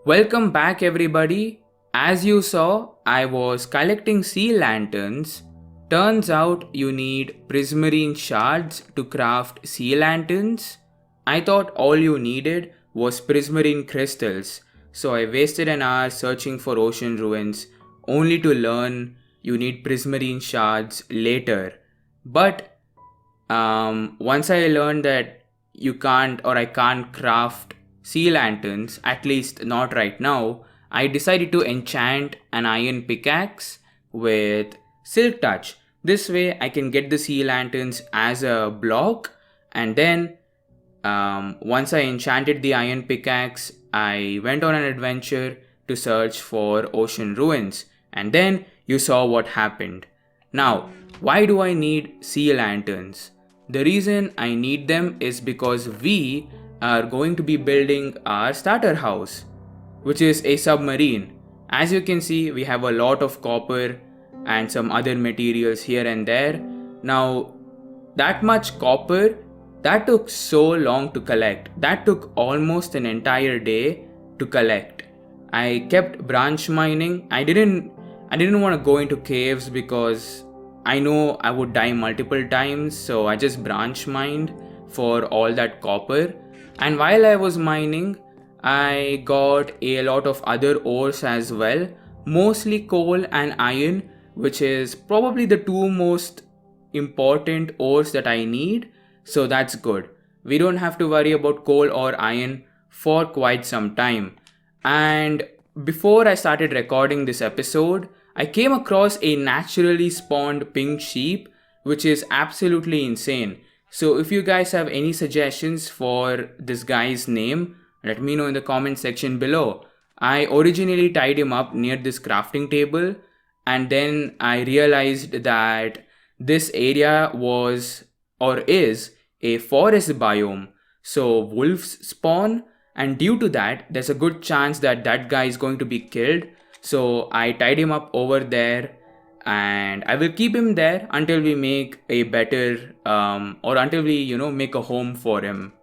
Welcome back, everybody. As you saw, I was collecting sea lanterns. Turns out you need prismarine shards to craft sea lanterns. I thought all you needed was prismarine crystals, so I wasted an hour searching for ocean ruins only to learn you need prismarine shards later. But once I learned that I can't craft sea lanterns, at least not right now, I decided to enchant an iron pickaxe with silk touch. This way I can get the sea lanterns as a block, and then once I enchanted the iron pickaxe, I went on an adventure to search for ocean ruins, and then you saw what happened. Now, why do I need sea lanterns? The reason I need them is because we are going to be building our starter house, which is a submarine. As you can see, we have a lot of copper and some other materials here and there. Now, that much copper, that took so long to collect. That took almost an entire day to collect. I kept branch mining. I didn't want to go into caves because I know I would die multiple times, so I just branch mined for all that copper. And while I was mining, I got a lot of other ores as well, mostly coal and iron, which is probably the two most important ores that I need, so that's good. We don't have to worry about coal or iron for quite some time. And before I started recording this episode, I came across a naturally spawned pink sheep, which is absolutely insane. So if you guys have any suggestions for this guy's name, let me know in the comment section below. I originally tied him up near this crafting table, and then I realized that this area was or is a forest biome. So wolves spawn, and due to that, there's a good chance that that guy is going to be killed. So I tied him up over there, and I will keep him there until we make a better or until we make a home for him.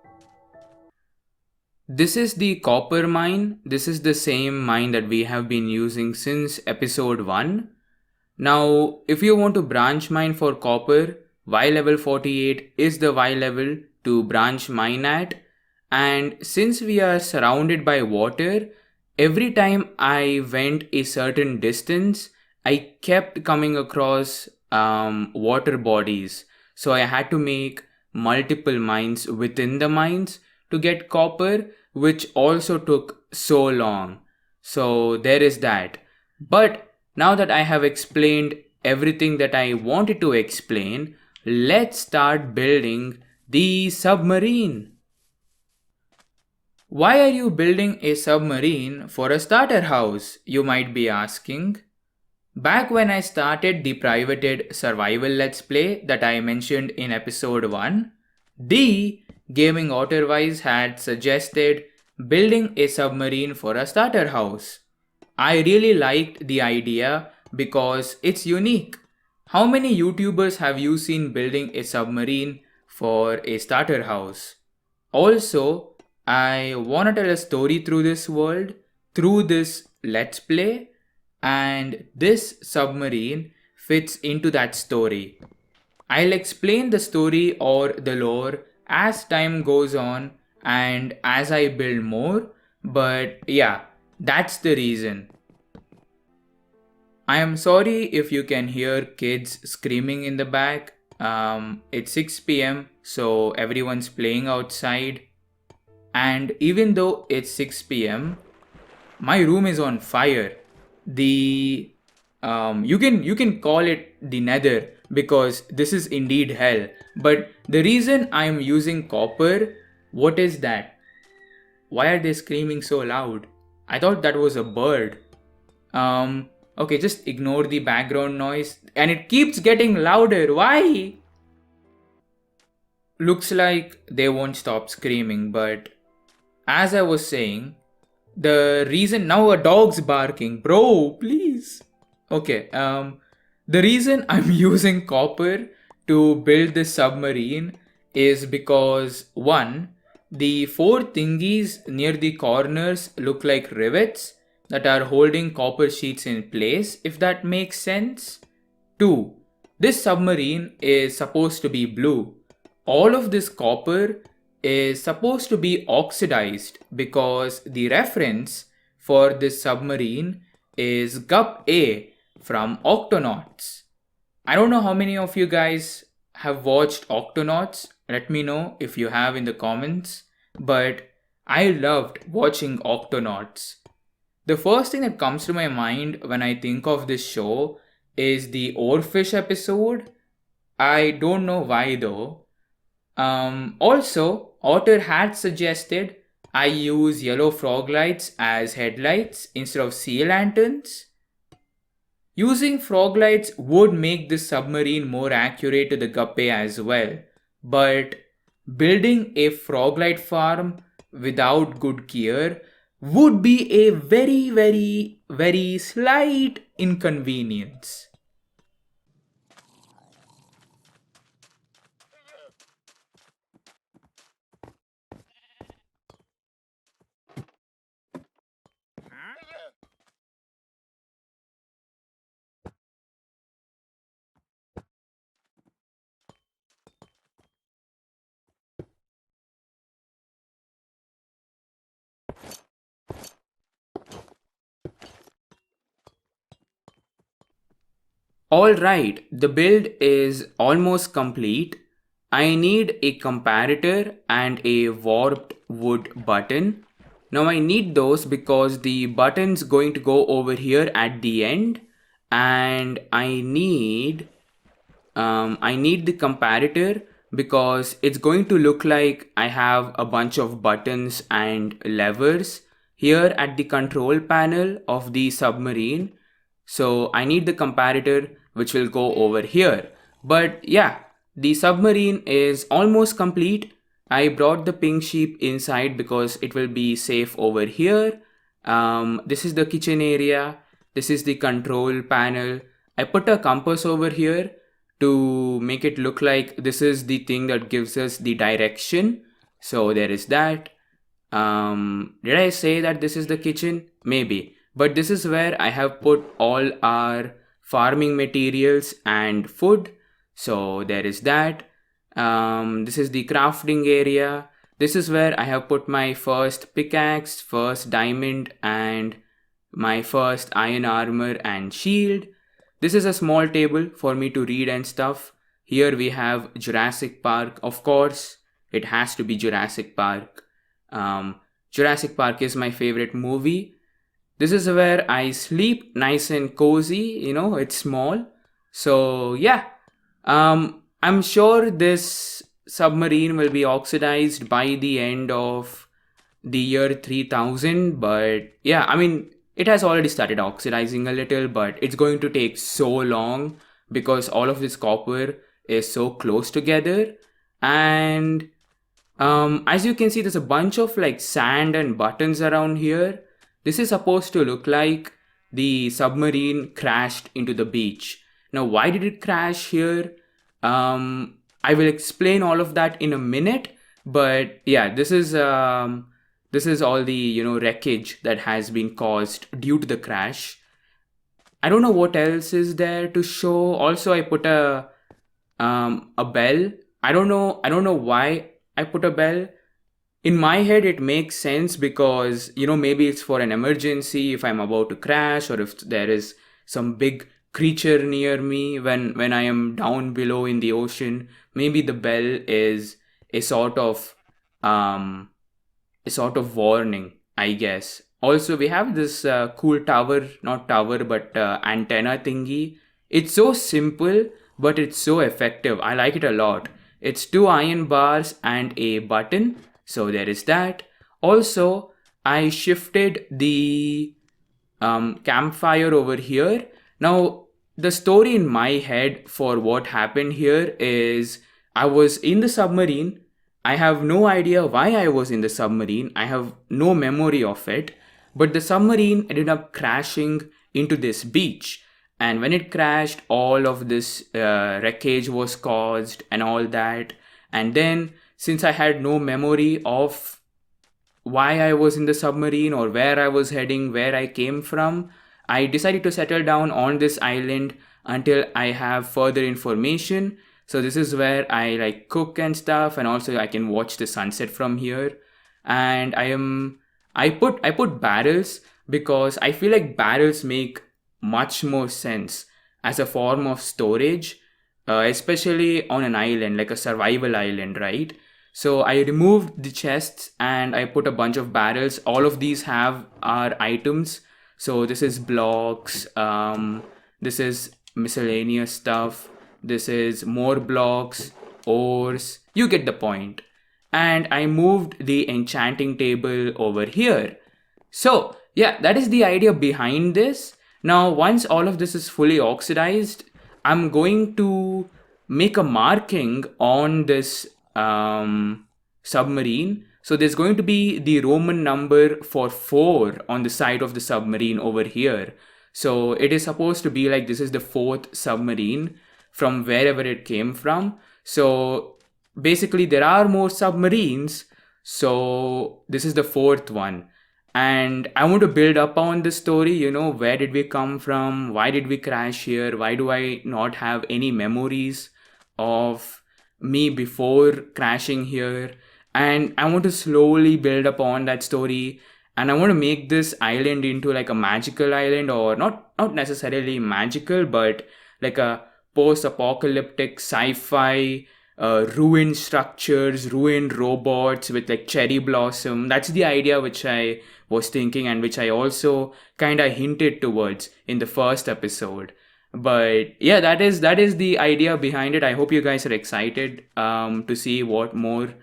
This is the copper mine. This is the same mine that we have been using since episode 1. Now, if you want to branch mine for copper, Y level 48 is the Y level to branch mine at. And since we are surrounded by water, every time I went a certain distance, I kept coming across water bodies. So I had to make multiple mines within the mines to get copper, which also took so long. So there is that. But now that I have explained everything that I wanted to explain, let's start building the submarine. Why are you building a submarine for a starter house, you might be asking? Back when I started the privated survival let's play that I mentioned in episode 1, the Gaming Otterwise had suggested building a submarine for a starter house. I really liked the idea because it's unique. How many YouTubers have you seen building a submarine for a starter house? Also, I want to tell a story through this world, through this let's play, and this submarine fits into that story. I'll explain the story or the lore as time goes on and as I build more, but yeah, that's the reason. I am sorry if you can hear kids screaming in the back. It's 6 pm, so everyone's playing outside. And even though it's 6 pm, my room is on fire. The you can call it the nether because this is indeed hell. But the reason I'm using copper, what is that? Why are they screaming so loud? I thought that was a bird. Okay, just ignore the background noise, and it keeps getting louder. Why? Looks like they won't stop screaming, but as I was saying, the reason now a dog's barking, bro, please. Okay, the reason I'm using copper to build this submarine is because one, The four thingies near the corners look like rivets that are holding copper sheets in place, if that makes sense. 2. This submarine is supposed to be blue. All of this copper is supposed to be oxidized because the reference for this submarine is GUP A from Octonauts. I don't know how many of you guys have watched Octonauts. Let me know if you have in the comments. But I loved watching Octonauts. The first thing that comes to my mind when I think of this show is the Oarfish episode. I don't know why though. Also, Otter had suggested I use yellow frog lights as headlights instead of sea lanterns. Using frog lights would make this submarine more accurate to the Guppy as well, but building a frog light farm without good gear would be a very slight inconvenience. Alright, the build is almost complete. I need a comparator and a warped wood button. Now I need those because the button's going to go over here at the end, and I need the comparator because it's going to look like I have a bunch of buttons and levers here at the control panel of the submarine. So I need the comparator which will go over here. But yeah, the submarine is almost complete. I brought the pink sheep inside because it will be safe over here. This is the kitchen area. This is the control panel. I put a compass over here to make it look like this is the thing that gives us the direction. So there is that. Did I say that this is the kitchen? Maybe. But this is where I have put all our farming materials and food. So there is that. This is the crafting area. This is where I have put my first pickaxe, first diamond, and my first iron armor and shield. This is a small table for me to read and stuff. Here we have Jurassic Park, of course. It has to be Jurassic Park. Jurassic Park is my favorite movie. This is where I sleep nice and cozy, it's small. So, yeah, I'm sure this submarine will be oxidized by the end of the year 3000. But yeah, I mean, it has already started oxidizing a little, but it's going to take so long because all of this copper is so close together. And as you can see, there's a bunch of like sand and buttons around here. This is supposed to look like the submarine crashed into the beach. Now, why did it crash here? I will explain all of that in a minute. But yeah, this is all the wreckage that has been caused due to the crash. I don't know what else is there to show. Also, I put a bell. I don't know why I put a bell. In my head, it makes sense because maybe it's for an emergency if I'm about to crash or if there is some big creature near me when I am down below in the ocean. Maybe the bell is a sort of warning, I guess. Also, we have this cool tower, not tower, but antenna thingy. It's so simple, but it's so effective. I like it a lot. It's 2 iron bars and a button. So there is that. Also, I shifted the campfire over here. Now, the story in my head for what happened here is I was in the submarine. I have no idea why I was in the submarine. I have no memory of it. But the submarine ended up crashing into this beach. And when it crashed, all of this wreckage was caused and all that. And then since I had no memory of why I was in the submarine or where I was heading, where I came from, I decided to settle down on this island until I have further information. So this is where I like cook and stuff, and also I can watch the sunset from here. And I put barrels because I feel like barrels make much more sense as a form of storage, especially on an island like a survival island, right? So I removed the chests and I put a bunch of barrels. All of these have our items. So this is blocks, this is miscellaneous stuff, this is more blocks, ores. You get the point. And I moved the enchanting table over here. So, yeah, that is the idea behind this. Now, once all of this is fully oxidized, I'm going to make a marking on this submarine. So, there's going to be the Roman number for 4 on the side of the submarine over here. So, it is supposed to be like this is the 4th submarine from wherever it came from. So, basically, there are more submarines. So, this is the 4th one, and I want to build up on this story. Where did we come from, why did we crash here, why do I not have any memories of me before crashing here. And I want to slowly build up on that story, and I want to make this island into like a magical island, or not necessarily magical, but like a post-apocalyptic sci-fi, ruined structures, ruined robots with like cherry blossom. That's the idea which I was thinking, and which I also kind of hinted towards in the first episode. But yeah, that is the idea behind it. I hope you guys are excited to see what more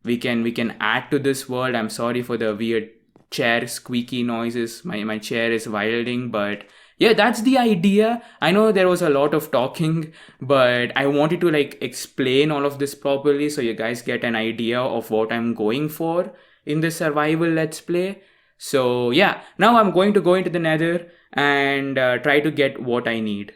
we can add to this world. I'm sorry for the weird chair squeaky noises. My chair is wilding, but yeah, that's the idea. I know there was a lot of talking, but I wanted to like explain all of this properly so you guys get an idea of what I'm going for in this survival let's play. So yeah, now I'm going to go into the nether and try to get what I need.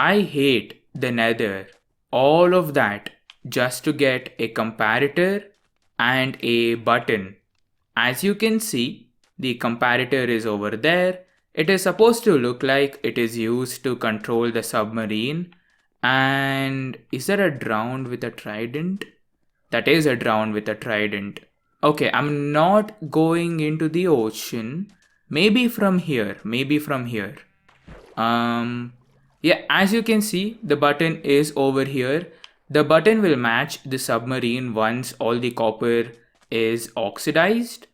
I hate the nether. All of that just to get a comparator and a button. As you can see, the comparator is over there. It is supposed to look like it is used to control the submarine. And is there a drowned with a trident? That is a drowned with a trident. Okay, I'm not going into the ocean. Maybe from here. Maybe from here. Yeah, as you can see, the button is over here. The button will match the submarine once all the copper is oxidized.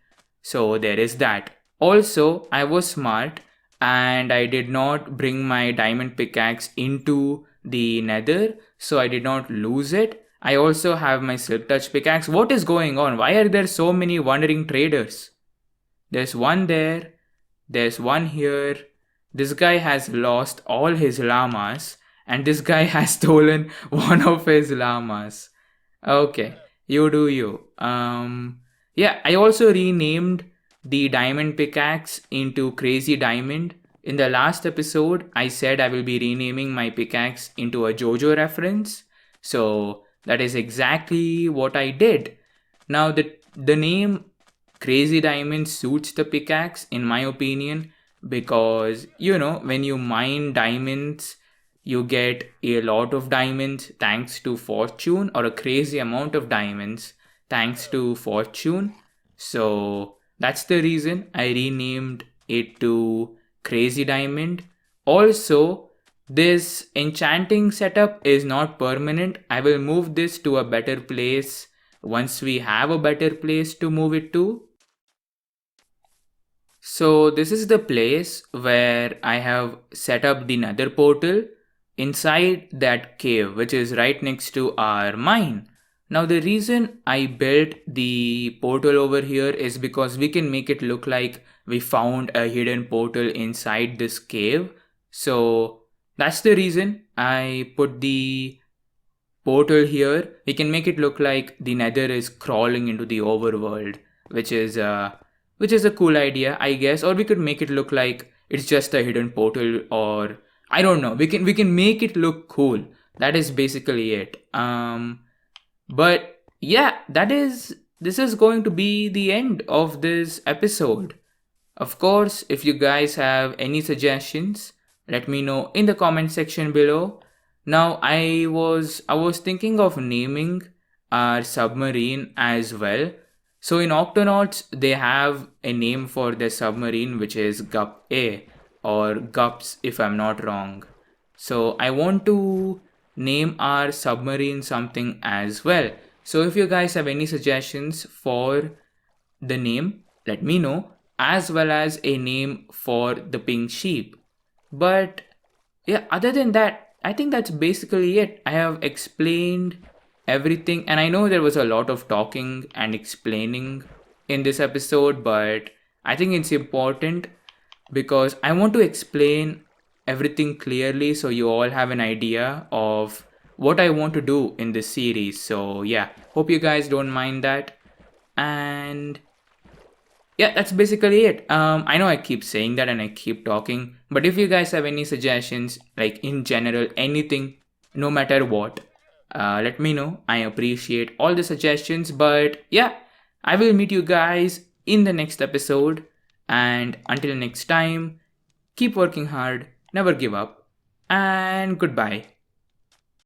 So there is that. Also, I was smart and I did not bring my diamond pickaxe into the nether, so I did not lose it. I also have my silk touch pickaxe. What is going on? Why are there so many wandering traders? There's one there, there's one here. This guy has lost all his llamas, and this guy has stolen one of his llamas. Okay, you do you. Yeah, I also renamed the diamond pickaxe into Crazy Diamond. In the last episode, I said I will be renaming my pickaxe into a JoJo reference. So that is exactly what I did. Now the name Crazy Diamond suits the pickaxe in my opinion, because when you mine diamonds, you get a lot of diamonds thanks to fortune, or a crazy amount of diamonds thanks to fortune. So that's the reason I renamed it to Crazy Diamond. Also, this enchanting setup is not permanent. I will move this to a better place once we have a better place to move it to. So this is the place where I have set up the nether portal inside that cave, which is right next to our mine. Now the reason I built the portal over here is because we can make it look like we found a hidden portal inside this cave. So that's the reason I put the portal here. We can make it look like the nether is crawling into the overworld, which is a cool idea, I guess. Or we could make it look like it's just a hidden portal, or I don't know. We can make it look cool. That is basically it. But yeah, this is going to be the end of this episode. Of course, if you guys have any suggestions, let me know in the comment section below. Now I was thinking of naming our submarine as well. So in Octonauts, they have a name for their submarine, which is Gup A, or Gups if I'm not wrong. So I want to name our submarine something as well. So if you guys have any suggestions for the name, let me know, as well as a name for the pink sheep. But yeah, other than that, I think that's basically it. I have explained everything, and I know there was a lot of talking and explaining in this episode, but I think it's important because I want to explain everything clearly so you all have an idea of what I want to do in this series. So yeah, hope you guys don't mind that. And yeah, that's basically it. I know I keep saying that and I keep talking, but if you guys have any suggestions, like in general, anything, no matter what, let me know. I appreciate all the suggestions. But yeah, I will meet you guys in the next episode. And until next time, keep working hard, never give up, and goodbye.